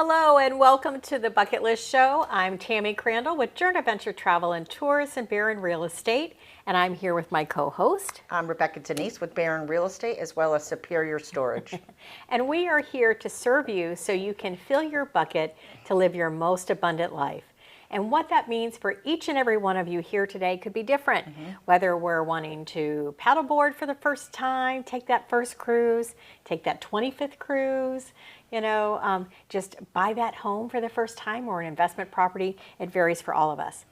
Hello and welcome to the Bucket List Show. I'm Tammy Crandall with Journey Venture Travel and Tours and Barron Real Estate, and I'm here with my co-host. I'm Rebecca Denise with Barron Real Estate as well as Superior Storage. And we are here to serve you so you can fill your bucket to live your most abundant life. And what that means for each and every one of you here today could be different. Whether we're wanting to paddleboard for the first time, take that first cruise, take that 25th cruise, just buy that home for the first time or an investment property. It varies for all of us.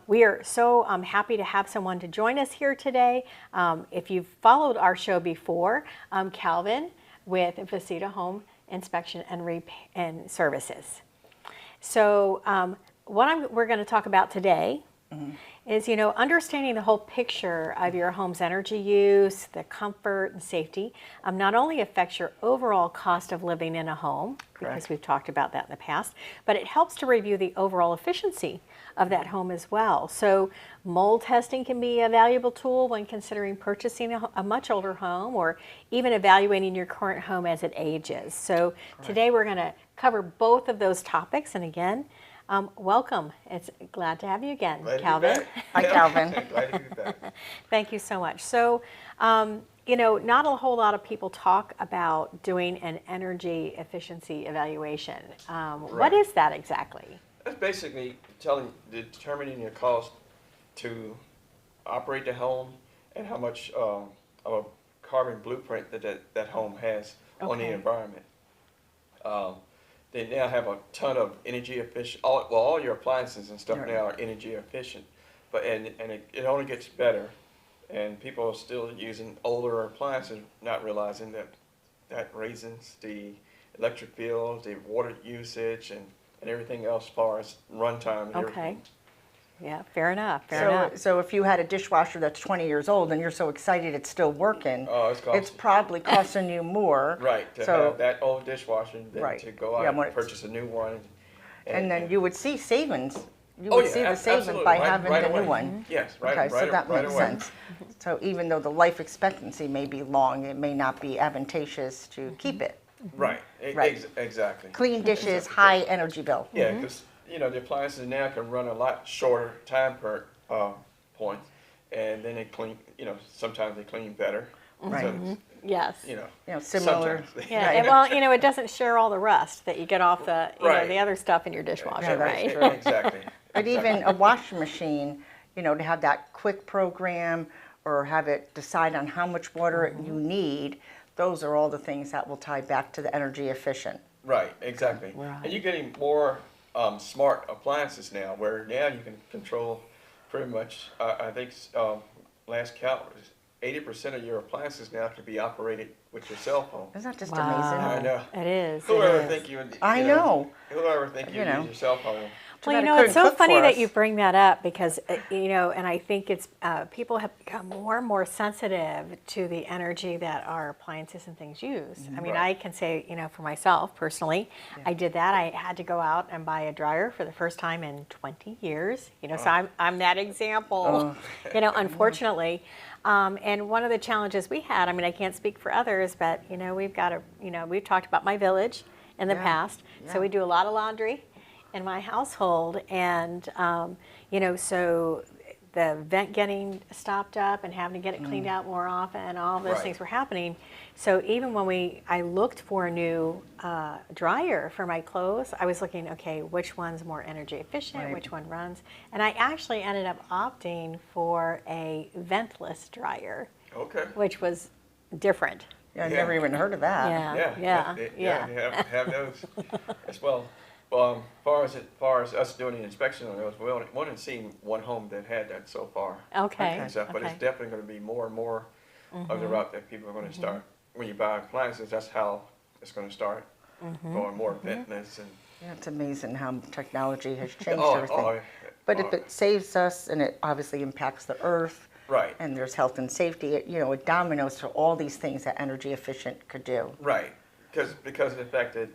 We are so happy to have someone to join us here today. If you've followed our show before, Calvin with Visita Home Inspection and Services. So what we're going to talk about today is, understanding the whole picture of your home's energy use, the comfort and safety, not only affects your overall cost of living in a home, because we've talked about that in the past, but it helps to review the overall efficiency of that home as well. So mold testing can be a valuable tool when considering purchasing a much older home or even evaluating your current home as it ages. So today we're going to cover both of those topics. And again, welcome. It's glad to have you again, Calvin. Hi, Calvin. Glad to be back. Thank you so much. So, not a whole lot of people talk about doing an energy efficiency evaluation. What is that exactly? That's basically determining your cost to operate the home and how much of a carbon blueprint that home has on the environment. They now have a ton of energy efficient. All your appliances and stuff now are energy efficient, but it only gets better. And people are still using older appliances, not realizing that raises the electric bills, the water usage, and everything else as far as runtime. Okay. Yeah, fair enough. So if you had a dishwasher that's 20 years old and you're so excited it's still working, it's probably costing you more. Right, to have that old dishwasher than to go out and purchase a new one. And then you would see savings. You would see the savings by having the new one. Yes, right. Okay, so that makes sense. So even though the life expectancy may be long, it may not be advantageous to keep it. Right, exactly. Clean dishes, high energy bill. Yeah, because the appliances now can run a lot shorter time per point, and then they clean. Sometimes they clean better. Right. So, yes. Similar. Yeah. And, well, it doesn't share all the rust that you get off the the other stuff in your dishwasher, right? True. Exactly. But even a washing machine, to have that quick program or have it decide on how much water you need, those are all the things that will tie back to the energy efficient. Right, exactly. Right. And you're getting more smart appliances now, where now you can control pretty much, I think last count was 80% of your appliances now can be operated with your cell phone. Isn't that just amazing? I know. It is. Who ever think you? I know. Who ever think you use your cell phone? Well, it's so funny that you bring that up because, and I think it's people have become more and more sensitive to the energy that our appliances and things use. I mean, I can say, for myself personally, I did that. I had to go out and buy a dryer for the first time in 20 years. So I'm that example, unfortunately. And one of the challenges we had, I can't speak for others, but, we've got we've talked about my village in the past. So we do a lot of laundry in my household, and so the vent getting stopped up and having to get it cleaned out more often, and all of those things were happening. So even when I looked for a new dryer for my clothes, I was looking, okay, which one's more energy efficient, which one runs, and I actually ended up opting for a ventless dryer, which was different. Yeah, I never even heard of that. Yeah. Have those as well. Well, as far as us doing the inspection on those, we only seen one home that had that so far. Okay. But it's definitely going to be more and more of the route that people are going to start. When you buy appliances, that's how it's going to start. Going more ventless and. Yeah, it's amazing how technology has changed everything. But if it saves us, and it obviously impacts the earth. Right. And there's health and safety. It dominoes to all these things that energy efficient could do. Right. Because of the fact that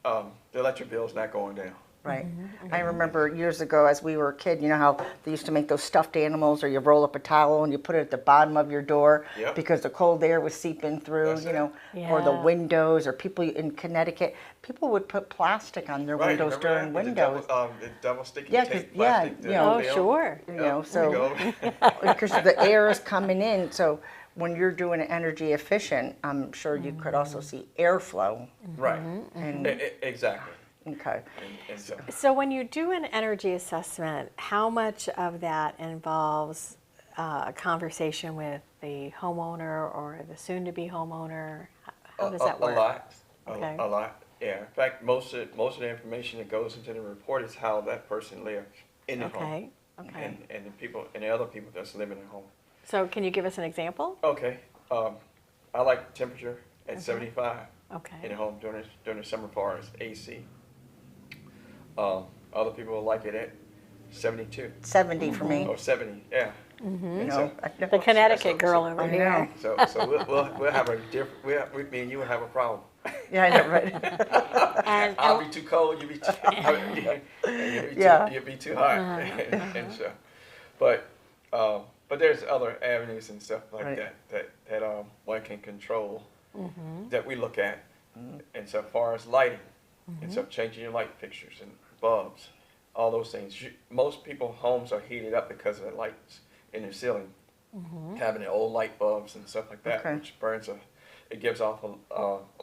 the electric bill is not going down. Right. I remember years ago as we were a kid, you know how they used to make those stuffed animals, or you roll up a towel and you put it at the bottom of your door Yep. because the cold air was seeping through, That's you it. know, or the Yeah. windows, or people in Connecticut, people would put plastic on their Right, windows remember during that? windows. The double sticky Yeah, 'cause- tape yeah, plastic. you know. Oh, film. sure. You know, Yep, so there you go. because the air is coming in, so when you're doing it energy efficient, I'm sure you could also see airflow. Right, And exactly. okay, And so, So when you do an energy assessment, how much of that involves a conversation with the homeowner or the soon-to-be homeowner? How does that work? A lot, Okay. a lot, yeah. In fact, most of the information that goes into the report is how that person lives in the home. Okay, okay. And the people, and the other people that's living at home. So can you give us an example? Okay, I like the temperature at 75 in Okay. the home during the summer part is AC. Other people will like it at 72 70 for me. or 70, yeah. You And know, so- The Connecticut so- girl so- over I here. know. So we'll have a different, me and you will have a problem. Yeah, I know, right. And, I'll be too cold, you'll be too, Yeah. you'll be too hot. And so, but there's other avenues and stuff like Right. that one can control that we look at. And so far as lighting, and so changing your light fixtures and bulbs, all those things. Most people's homes are heated up because of the lights in their ceiling, having the old light bulbs and stuff like that, Okay. which it gives off a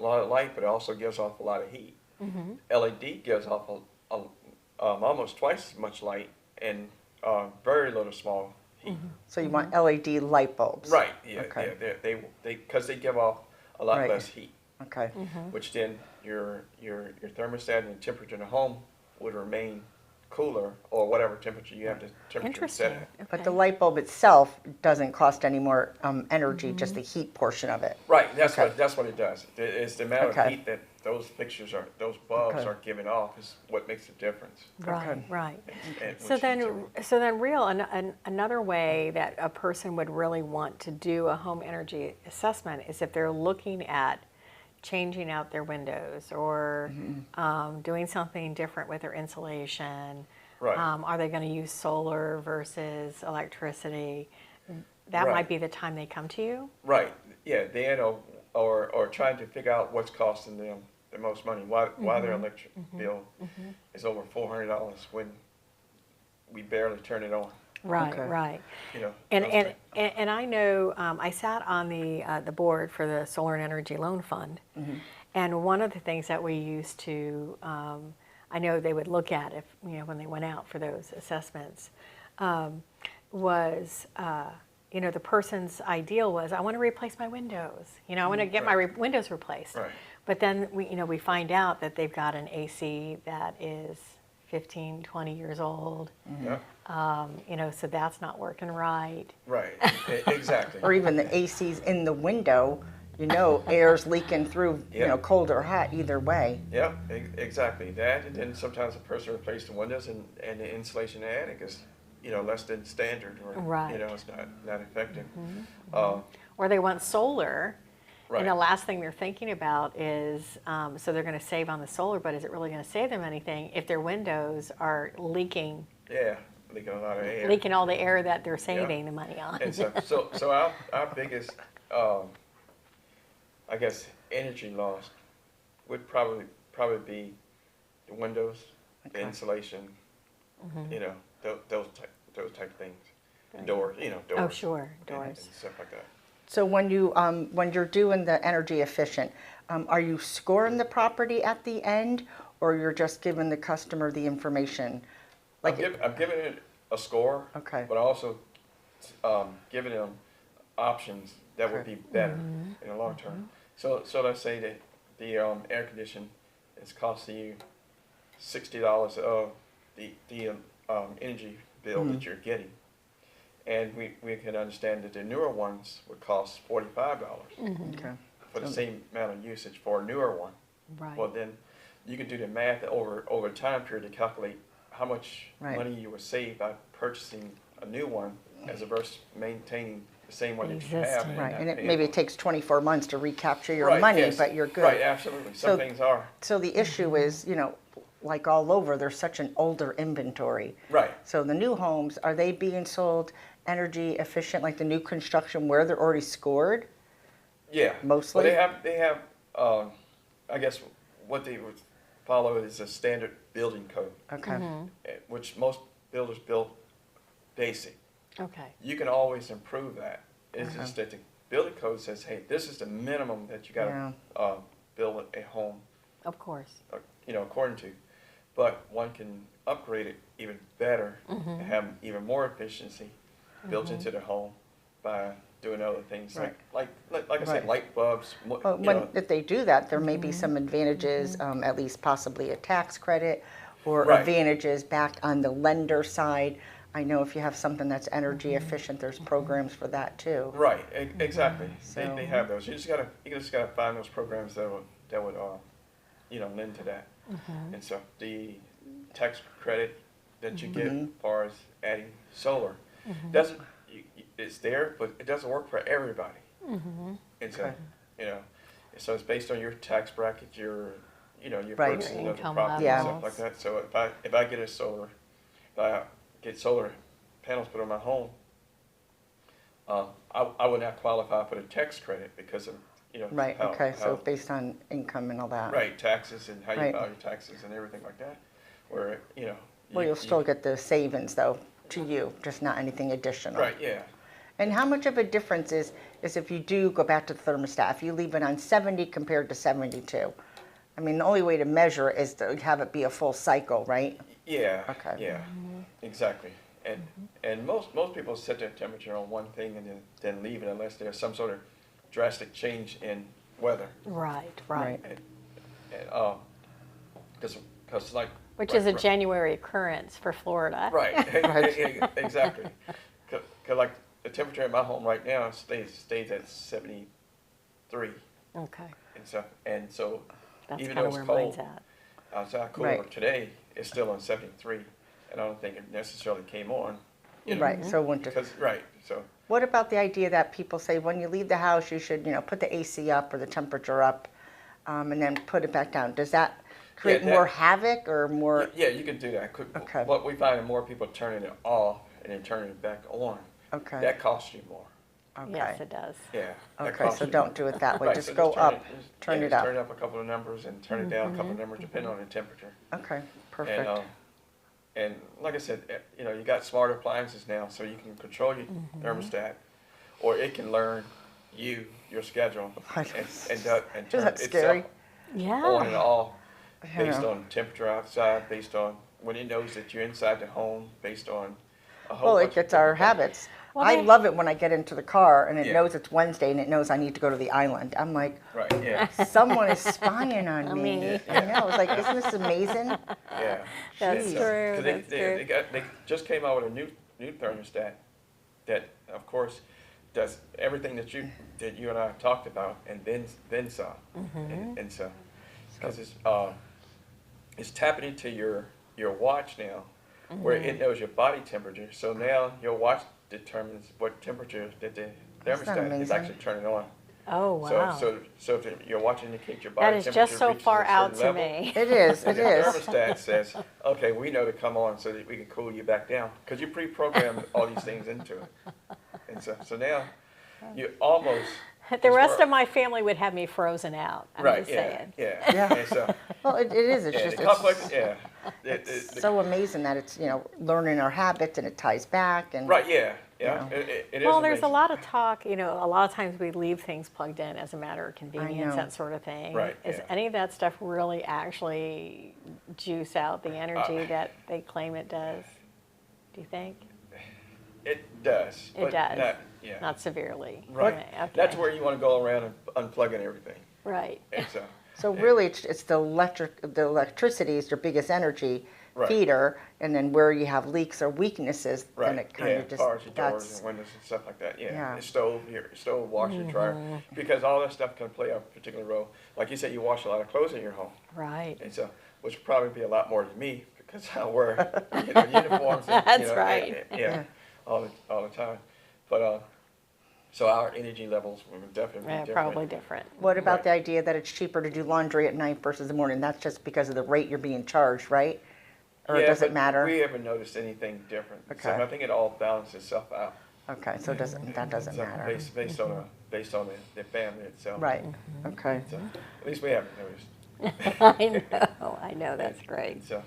lot of light, but it also gives off a lot of heat. LED gives off almost twice as much light and very little small heat. So you want LED light bulbs. Right. Yeah. Okay. Yeah. They because they give off a lot Right. less heat, Okay. which then your thermostat and temperature in the home would remain cooler or whatever temperature you have the temperature set interesting. at. But the light bulb itself doesn't cost any more energy, just the heat portion of it. Right. That's Okay. that's what it does. It's the amount of Okay. heat that those bulbs Okay. are giving off is what makes the difference. Right, Okay. right. And So which is then another way that a person would really want to do a home energy assessment is if they're looking at changing out their windows or doing something different with their insulation. Right. Are they going to use solar versus electricity? That Right. might be the time they come to you. Right. Yeah. Then or trying to figure out what's costing them the most money. Why their electric bill is over $400 when we barely turn it on. Right, Okay. right. You know. And those and, things. and and I know I sat on the board for the Solar and Energy Loan Fund, and one of the things that we used to I know they would look at if when they went out for those assessments was the person's ideal was I want to replace my windows. I want to get my windows replaced. Right. But then we find out that they've got an AC that is 15, 20 years old. Yeah. So that's not working right. Right. Exactly. Or even the AC's in the window, air's leaking through, Yeah. cold or hot, either way. Yeah, exactly that. And then sometimes a person replaces the windows and the insulation in the attic is, less than standard or, Right. it's not effective. Or they want solar, Right. and the last thing they're thinking about is, so they're going to save on the solar, but is it really going to save them anything if their windows are leaking Yeah, leaking a lot of air. leaking all the air that they're saving the money on? And so our biggest, I guess, energy loss would probably be the windows, the insulation, those type of things. Doors, doors. Oh, sure, and doors. stuff like that. So when you're doing the energy efficient, are you scoring the property at the end, or you're just giving the customer the information? I'm giving it a score, Okay. but also giving them options that would be better in the long term. So let's say that the air condition is costing you $60 of the energy bill that you're getting, and we can understand that the newer ones would cost $45 Okay. for the same amount of usage for a newer one. Right. Well, then you can do the math over time period to calculate how much Right. money you would save by purchasing a new one as versus maintaining the same one that you have. Existing. Right, not and paying maybe for it takes 24 months to recapture your Right, money, yes. but you're good. Right, absolutely. Some So- things are. So the issue is, like all over, there's such an older inventory. Right. So the new homes, are they being sold energy efficient, like the new construction where they're already scored? Yeah. Mostly? Well, they have, I guess what they would follow is a standard building code, Okay. which most builders build basic. Okay. You can always improve that. It's just that the building code says, hey, this is the minimum that you got to build a home, Of course. according to. But one can upgrade it even better and have even more efficiency built into the home by doing other things Right. like I said, light bulbs. Well, if they do that, there may be some advantages, at least possibly a tax credit or Right. advantages back on the lender side. I know if you have something that's energy efficient, there's programs for that too. Right, exactly. So- They have those. You just gotta find those programs that would lend to that. And so the tax credit that you get as far as adding solar doesn't. It's there, but it doesn't work for everybody. And so so it's based on your tax bracket, your Right. purchasing Your of the income property and stuff levels. like that. So if I get solar panels put on my home, I would not qualify for the tax credit because of Right, how, okay, so how- based on income and all that. right, taxes and how you Right. file your taxes and everything like that. Where Well, you'll still get the savings though, to you, just not anything additional. right, yeah. And how much of a difference is if you do go back to the thermostat, if you leave it on 70 compared to 72? I mean, the only way to measure is to have it be a full cycle, right? Yeah. Okay. Yeah. Exactly. And most people set their temperature on one thing and then leave it unless there's some sort of drastic change in weather. Right. Right. And because like Which is a January occurrence for Florida. right. Exactly. Because like the temperature in my home right now stays at 73, Okay. and so That's even kind though of it's where mine's cold at. outside, cooler Right. today, it's still on 73, and I don't think it necessarily came on. Right, so winter. So What about the idea that people say when you leave the house, you should, put the AC up or the temperature up, and then put it back down? Does that create that- more havoc or more? yeah, you can do that. Okay. What we find is more people turning it off and then turning it back on. Okay. That costs you more. Okay. Yes, it does. Yeah. that Okay, costs so you don't more. do it that way. Right, Just so go up, just turn it just up. Turn up a couple of numbers and turn it down a couple of numbers depending on the temperature. Okay, And, perfect. and like I said, you got smart appliances now, so you can control your thermostat, or it can learn your schedule, and turn that scary? itself Yeah. on and off based Yeah. on temperature outside, based on when it knows that you're inside the home, based on a whole Well, bunch it of gets our different things. habits. Well, I they- love it when I get into the car and it Yeah. knows it's Wednesday and it knows I need to go to the island. I'm like, Right, yeah, someone is spying on me. me. I know. It's like, isn't this amazing? yeah. That's And true, 'cause that's true. they just came out with a new thermostat that, of course, does everything that you and I talked about and then some. And so, because it's tapping into your watch now, where it knows your body temperature. So now your watch determines what temperature that the Isn't that thermostat is amazing? actually turning on. Oh, wow. So if your watch indicates your That body is temperature just so reaches far a certain out to level, me. It is. and It the is. thermostat says, okay, we know to come on so that we can cool you back down. Because you pre-programmed all these things into it. And so now you almost... The rest of my family would have me frozen out. I'm right, just yeah, saying. yeah. Yeah. And so, Well, it is. It's yeah, just the complex, yeah. so amazing that it's, learning our habits and it ties back. And Right, yeah. Yeah, Yeah. it is Well, there's a amazing. lot of talk, a lot of times we leave things plugged in as a matter of convenience, know. that sort of thing. Right, Is yeah. any of that stuff really actually juice out the energy that they claim it does? Do you think? It does. It but does. Not, yeah. Not severely. Right. Okay. That's where you want to go around and unplugging everything. Right. And so, so really, it's the electricity is your biggest energy Right. feeder, and then where you have leaks or weaknesses, right. then it kind yeah, of just cars and doors that's and windows and stuff like that. Yeah. Yeah. The stove, washer, dryer. Because all that stuff can play a particular role. Like you said, you wash a lot of clothes in your home. Right. And so, which would probably be a lot more than me because I wear uniforms. And, That's right. yeah, all the time. But So our energy levels will definitely be different. Probably different. What about Right. the idea that it's cheaper to do laundry at night versus the morning? That's just because of the rate you're being charged, right? Or Yeah, does it but matter? we haven't noticed anything different. So Okay. I think it all balances itself out. Okay, so that doesn't So matter. based on the family itself. Right, okay. So at least we haven't noticed. I know, that's great. So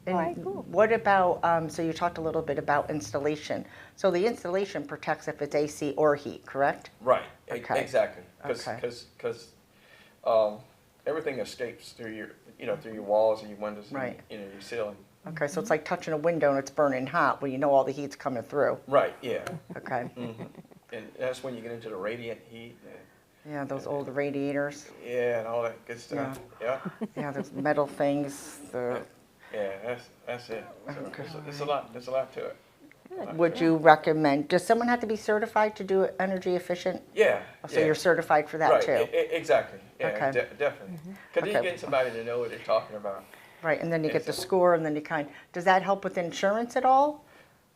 And All right, cool. what about, so you talked a little bit about installation. So the installation protects if it's AC or heat, correct? right, Okay. exactly. Okay. Because everything escapes through your walls and your windows Right. and your ceiling. Okay, so it's like touching a window and it's burning hot when you know all the heat's coming through. Right. Yeah. Okay, And that's when you get into the radiant heat. yeah, those old radiators, Yeah, and all that good stuff. Yeah. yeah, those metal things, Yeah, that's it. So Okay. there's a lot to it. would you recommend, does someone have to be certified to do it energy efficient? Yeah. So yeah. you're certified for that right. too? Exactly. Yeah, Okay. definitely. Because Okay. you get somebody to know what they're talking about. Right, and then you get the Yes. score and then does that help with insurance at all?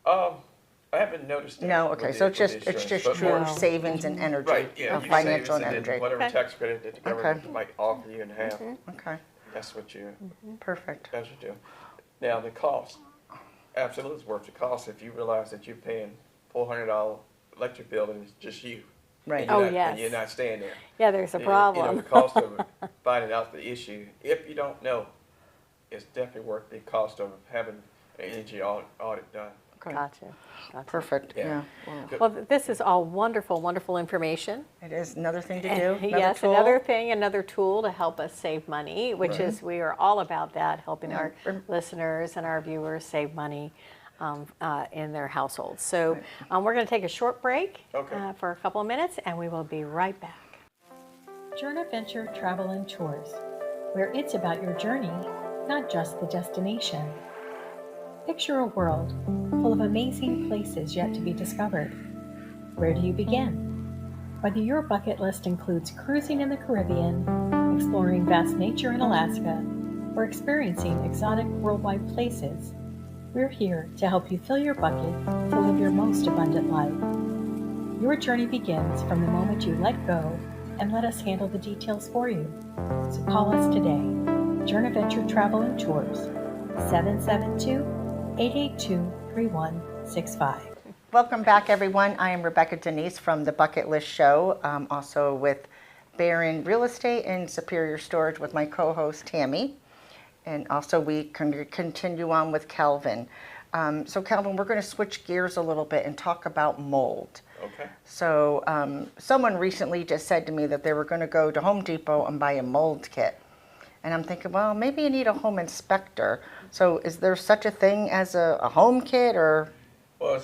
I haven't noticed that. No, with okay, the- so with it's the just insurance, but true more- No. savings and energy, Right, yeah. of you financial save and and then energy. whatever Okay. tax credit that the government Okay. might offer you and have, Okay, that's what you perfect. do. Now, the cost, absolutely it's worth the cost if you realize that you're paying $400 electric bill and it's just you. Right. And you're Oh, not- yes. And you're not staying there. Yeah, there's a You problem. know, the cost of finding out the issue, if you don't know, it's definitely worth the cost of having an energy audit done. Okay, Gotcha. perfect, Yeah. yeah. Wow. Well, this is all wonderful, wonderful information. It is another thing to do, another Yes, tool. another thing, another tool to help us save money, which Right. is, we are all about that, helping our Yeah. listeners and our viewers save money in their households. So we're going to take a short break Okay. for a couple of minutes, and we will be right back. Journey Venture Travel and Tours, where it's about your journey, not just the destination. Picture a world full of amazing places yet to be discovered. Where do you begin? Whether your bucket list includes cruising in the Caribbean, exploring vast nature in Alaska, or experiencing exotic worldwide places, we're here to help you fill your bucket to live your most abundant life. Your journey begins from the moment you let go and let us handle the details for you. So call us today. Journey Venture Travel and Tours, 772-882-3165. Welcome back, everyone. I am Rebecca Denise from the Bucket List Show, also with Barron Real Estate and Superior Storage with my co-host Tammy. And also we can continue on with Calvin. So Calvin, we're going to switch gears a little bit and talk about mold. Okay. So someone recently just said to me that they were going to go to Home Depot and buy a mold kit. And I'm thinking, well, maybe you need a home inspector. So is there such a thing as a home kit or? Well,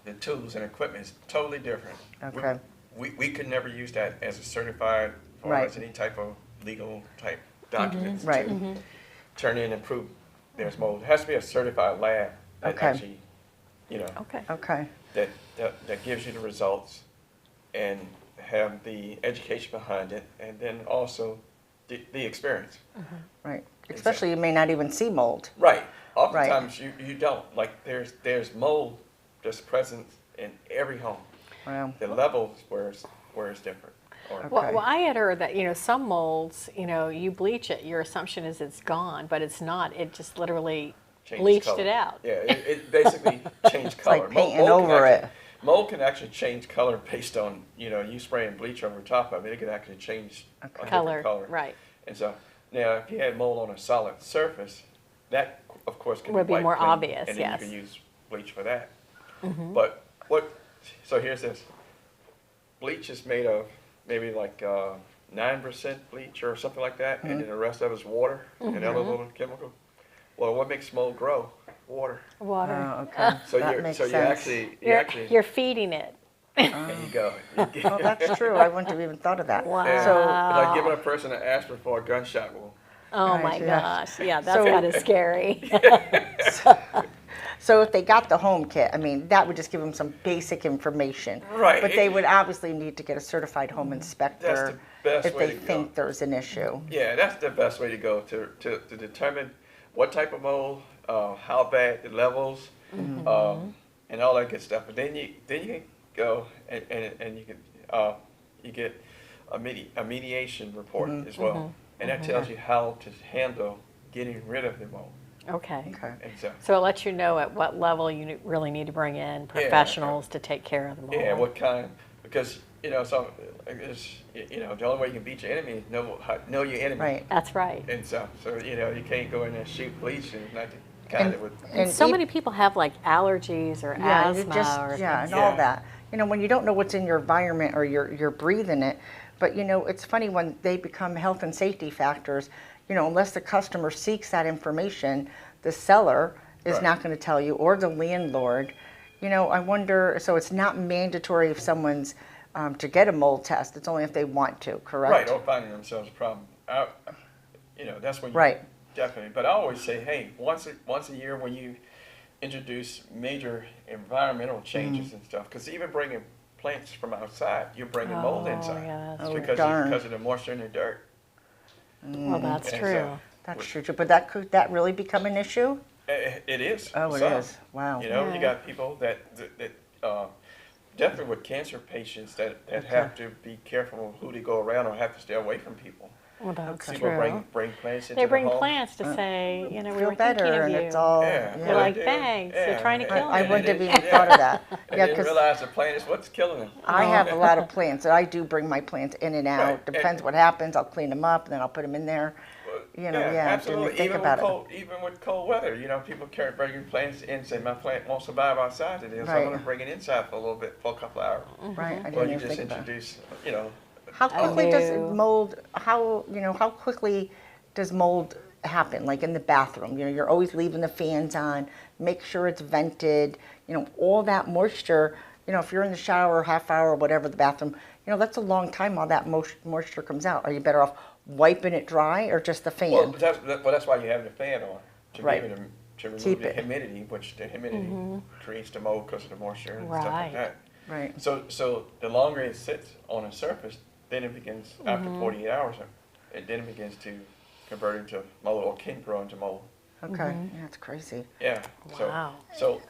the tools and equipment is totally different. Okay. We could never use that as a certified or Right. as any type of legal type documents Right. to turn in and prove there's mold. It has to be a certified lab that Okay. actually, Okay. Okay. that gives you the results and have the education behind it, and then also the experience. Right. Especially you may not even see mold. Right. Oftentimes you don't. Like there's mold just present in every home. Well, The levels where it's different. Or, Okay. Well, I had heard that, some molds, you bleach it, your assumption is it's gone, but it's not. It just literally change bleached color. it out. Yeah, it basically changed color. like painting over it. Mold can actually change color based on, you spraying bleach over top of it. It could actually change a different color. Right. And so now, if you had mold on a solid surface, that of course can Would be wiped more clean, obvious, and then yes. you can use bleach for that. But so here's this. Bleach is made of maybe like 9% bleach or something like that, and then the rest of it is water and other little chemical. Well, what makes mold grow? Water. Water. Oh, okay. So that you makes so you sense. actually You're feeding it. there you go. Oh, that's true. I wouldn't have even thought of that. Wow. Yeah. So, Like giving a person an aspirin for a gunshot wound. Oh Right, my yeah. gosh. Yeah, that's So- kind of scary. so if they got the home kit, I mean, that would just give them some basic information. Right. But they would obviously need to get a certified home inspector best if way they to go. think there's an issue. Yeah, that's the best way to go to determine what type of mold, how bad the levels, and all that good stuff. But then you go and you get a mediation report as well, and that tells you how to handle getting rid of the mold. Okay. Okay. And So it lets you know at what level you really need to bring in professionals to take care of the mold. yeah, what kind? Because so the only way you can beat your enemy is know your enemy. Right. That's right. And so you can't go in there and shoot bleach, and it's not the kind that would. And so many people have like allergies or Yeah, asthma or and things. all Yeah. that. When you don't know what's in your environment or you're breathing it, but it's funny when they become health and safety factors. Unless the customer seeks that information, the seller is Right. not going to tell you, or the landlord. I wonder. So it's not mandatory if someone's to get a mold test. It's only if they want to. Correct. Right, or finding themselves a problem. That's when you Right. definitely. But I always say, hey, once a year when you introduce major environmental changes and stuff, because even bringing plants from outside, you're bringing mold inside. Yeah, that's Oh, true. darn. because of the moisture in the dirt. Well, that's And true. so- That's true. But could that really become an issue? It is. Oh, it some. is. Wow. You Yeah. got people that definitely with cancer patients that have to be careful of who they go around or have to stay away from people. Well, that's People true. bring plants into They bring the home. plants to say, we Feel were better, thinking of and you. it's all. Yeah. They're like, Yeah. thanks, they're trying to kill I me. wouldn't have even thought of that. And Yeah, they didn't because realize the plant is what's killing them. I have a lot of plants, and I do bring my plants in and out. Right. Depends what happens. I'll clean them up, and then I'll put them in there. I absolutely. didn't think Even about with it. even with cold weather, people can't bring plants in and say my plant won't survive outside today, so I'm Right. going to bring it inside for a couple hours. Right. I Or didn't you even just think about it. introduce, How quickly does knew. mold? How quickly does mold happen? Like in the bathroom, you're always leaving the fans on. Make sure it's vented. All that moisture. If you're in the shower, half hour, whatever the bathroom, that's a long time. All that moisture comes out. Are you better off wiping it dry or just the fan? well, that's why you have the fan on to Right. be able to remove Keep the it. humidity, which the humidity creates the mold because of the moisture and stuff Right. like that. Right. So the longer it sits on a surface, then it begins after 48 hours, then it begins to convert into mold or can grow into mold. Okay. Yeah, it's crazy. Yeah. Wow. So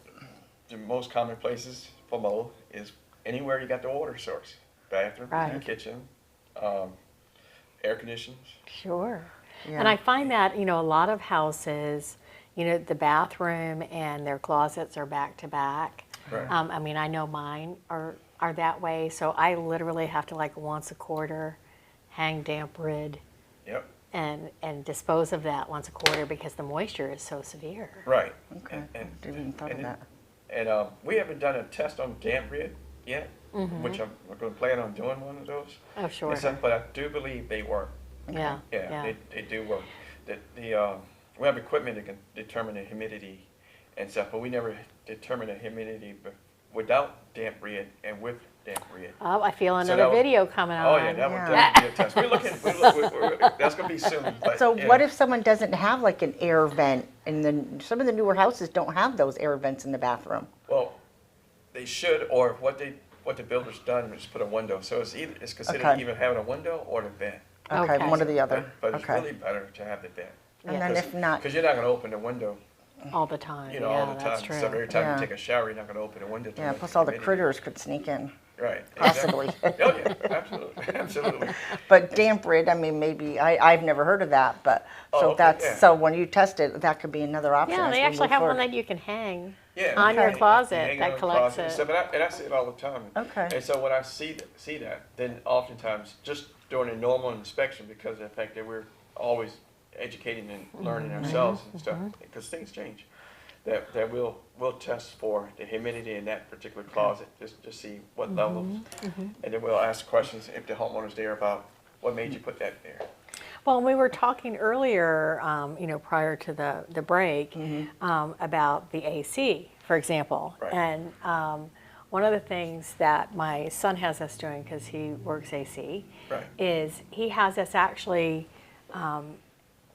the most common places for mold is anywhere you got the water source, bathroom, Right. kitchen, air conditioners. Sure. Yeah. And I find that, a lot of houses, the bathroom and their closets are back to back. Right. I know mine are that way, so I literally have to like once a quarter hang damp rid Yep. and dispose of that once a quarter because the moisture is so severe. Right. Okay. I didn't even thought of that. And we haven't done a test on damp rid yet, which we're going to plan on doing one of those. Oh, sure. And stuff, but I do believe they work. Yeah. Yeah, they do work. We have equipment that can determine the humidity and stuff, but we never determine the humidity without damp rid and with damp rid. Oh, I feel So another that would- video coming on. Oh yeah, that would Yeah. definitely be a test. We're looking. That's going to be soon. But, So yeah. what if someone doesn't have like an air vent, and some of the newer houses don't have those air vents in the bathroom? Well, they should, or what the builder's done is put a window. So it's considered Okay. either having a window or the vent. Okay, Okay. one or the other. But it's Okay. really better to have the vent. And then if not, Because you're not going to open the window, All the time. all Yeah, the that's time. true. So every time Yeah. you take a shower, you're not going to open the window. to yeah, let plus all the humidity- critters could sneak in, Right. possibly. Exactly. Oh yeah, absolutely, absolutely. But damp rid, maybe, I've never heard of that, but, Oh, so okay, that's, yeah. so when you test it, that could be another option Yeah, as they we actually move have one forward. that you can hang Yeah. on your okay. closet Hang that on the collects closet. it. So, but I see it all the time. Okay. And so when I see that, then oftentimes just during a normal inspection, because of the fact that we're always educating and learning ourselves and stuff, because things change, that we'll test for the humidity in that particular closet, just to see what levels, and then we'll ask questions if the homeowner's there about what made you put that there. Well, we were talking earlier, prior to the break, about the AC, for example. Right. And one of the things that my son has us doing, because he works AC, Right. is he has us actually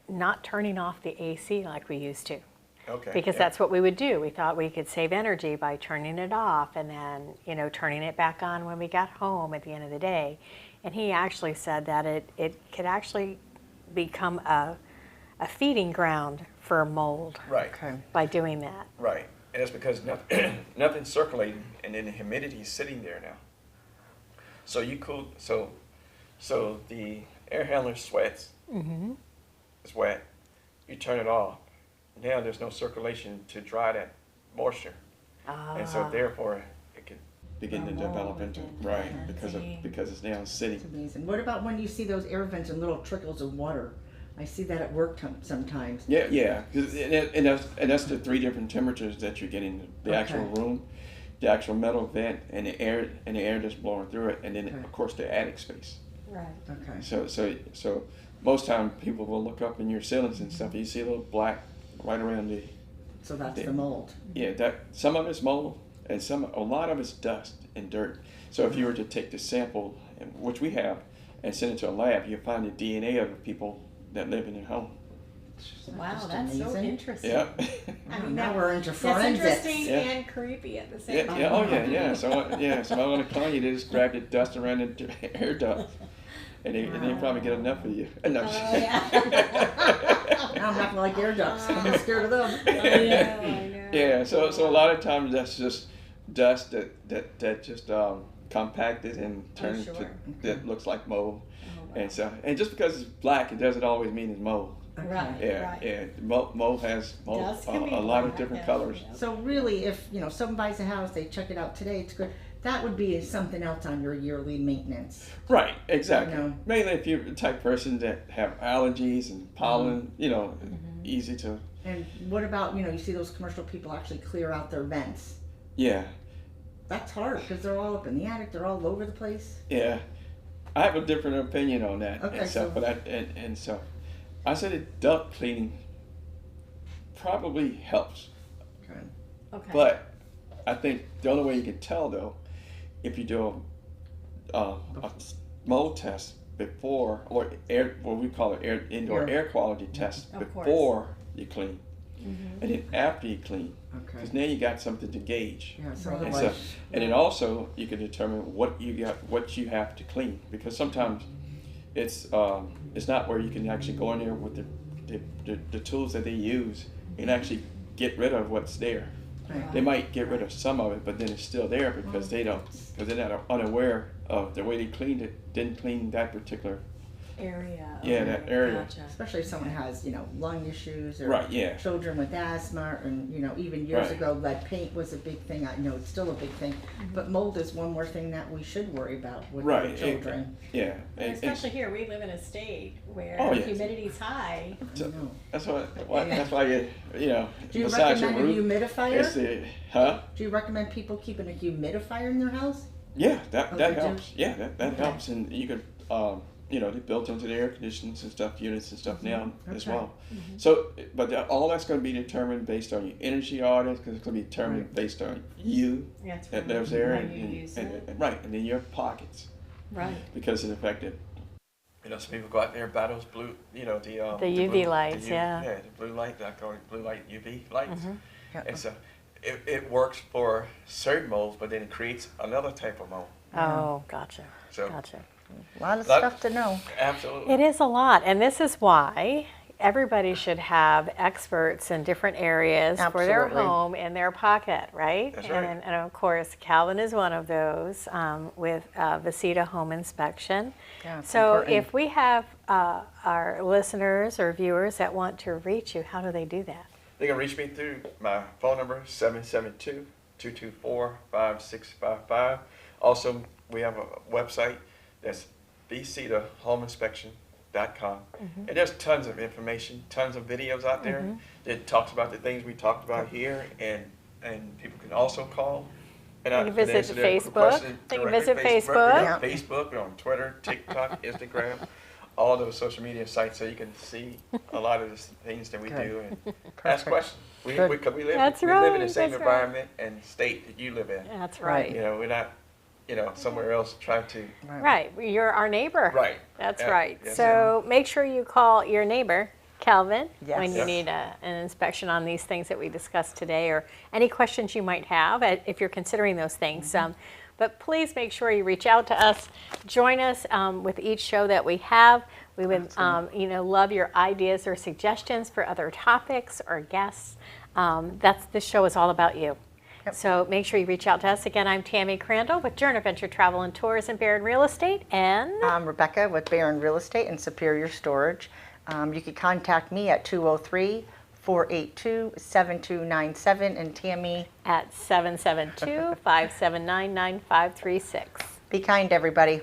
not turning off the AC like we used to. Okay. Because yeah. that's what we would do. We thought we could save energy by turning it off and then, turning it back on when we got home at the end of the day. And he actually said that it could actually become a feeding ground for mold Right. Okay. by doing that. Right. And it's because nothing, nothing's circulating, and then the humidity is sitting there now. So you cool, so the air handler sweats, it's wet, you turn it off. Now there's no circulation to dry that moisture. And so therefore it can begin to develop into, right, because it's now sitting. It's amazing. What about when you see those air vents and little trickles of water? I see that at work sometimes. Yeah. And that's the 3 different temperatures that you're getting: the actual room, the actual metal vent, and the air that's blowing through it, and then of course the attic space. Right. Okay. So most time people will look up in your ceilings and stuff. You see a little black right around the. So that's the mold. Yeah, that some of it's mold, and a lot of it's dust and dirt. So if you were to take the sample, which we have, and send it to a lab, you'll find the DNA of the people that live in their home. Wow, Just that's so amazing. interesting. Yeah. I mean, Now we're into that's forensics. interesting Yeah. and creepy at the same time. Yeah. Oh yeah. So I want to call you. They just grab the dust around the air duct, and they probably get enough of you. No. Now I'm not like air ducts. I'm scared of them. I know. Yeah. So a lot of times that's just dust that just compacted and turned sure. to that looks like mold. And just because it's black, it doesn't always mean it's mold. Right. Yeah. Mold has Dust a can be lot of black, different yeah. colors. So really, if someone buys a house, they check it out today, it's good. That would be something else on your yearly maintenance. Right. Exactly. You know. Mainly if you're the type of person that have allergies and pollen, easy to. And what about you see those commercial people actually clear out their vents? Yeah. That's hard because they're all up in the attic. They're all over the place. Yeah. I have a different opinion on that. Okay, and so, so I said that duct cleaning probably helps. Okay. Okay. But I think the only way you can tell though, if you do a mold test before, or what we call it indoor air quality test Of course. before you clean, and then after you clean, Okay. because now you got something to gauge. Yeah. So Right. And, otherwise, and then also you can determine what you have to clean, because sometimes it's not where you can actually go in there with the tools that they use and actually get rid of what's there. right. They might get rid of some of it, but then it's still there because they're not unaware of the way they cleaned it, didn't clean that particular. Area. Yeah, that area. Gotcha. Especially if someone has lung issues or Right, yeah. children with asthma, and even years Right. ago lead paint was a big thing. I know it's still a big thing, but mold is one more thing that we should worry about with our Right. children. Yeah. And especially here, we live in a state where Oh, yeah. humidity's high. So, I know. that's why Do you besides your recommend a roof, humidifier? it's the, huh? Do you recommend people keeping a humidifier in their house? Yeah, that Oh, they do? helps. Yeah, that helps, and you could, they built into the air conditionings and stuff, units and stuff now as Okay. well. So, but all that's going to be determined based on your energy audit, because it's going to be determined based on you That's that right. lives there, How you use it. and then your pockets, Right. because of the fact that, some people go out there and buy those blue, the UV blue, lights, yeah. Yeah, the blue light, I call it blue light UV lights. Yeah. And so it works for certain molds, but then it creates another type of mold. Oh, gotcha. So Gotcha. A lot of That- stuff to know. absolutely. It is a lot, and this is why everybody should have experts in different areas for their Absolutely. home in their pocket, right? That's right. And of course, Calvin is one of those with Visita Home Inspection. Yeah, it's So important. if we have our listeners or viewers that want to reach you, how do they do that? They can reach me through my phone number, 772-224-5655. Also, we have a website that's bcetahomeinspection.com. And there's tons of information, tons of videos out there that talks about the things we talked about here, and people can also call. And They can visit answer their Facebook. questions They can directly. visit Facebook. We're Yeah. on Facebook, we're on Twitter, TikTok, Instagram, all those social media sites, so you can see a lot of the things that we do and ask questions. We Good. live in That's the right, same that's right. environment and state that you live in. That's Right. right. We're not, somewhere else trying to. Right. You're our neighbor. Right. That's Yeah. right. Yes, So make sure you call your neighbor, Calvin, Yes. when you Yes. need an inspection on these things that we discussed today, or any questions you might have if you're considering those things. But please make sure you reach out to us. Join us with each show that we have. We would love your ideas or suggestions for other topics or guests. This show is all about you. Yep. So make sure you reach out to us. Again, I'm Tammy Crandall with Journey Adventure Travel and Tours and Barron Real Estate, and I'm Rebecca with Barron Real Estate and Superior Storage. You can contact me at 203-482-7297 and Tammy. at 772-579-9536. Be kind, everybody.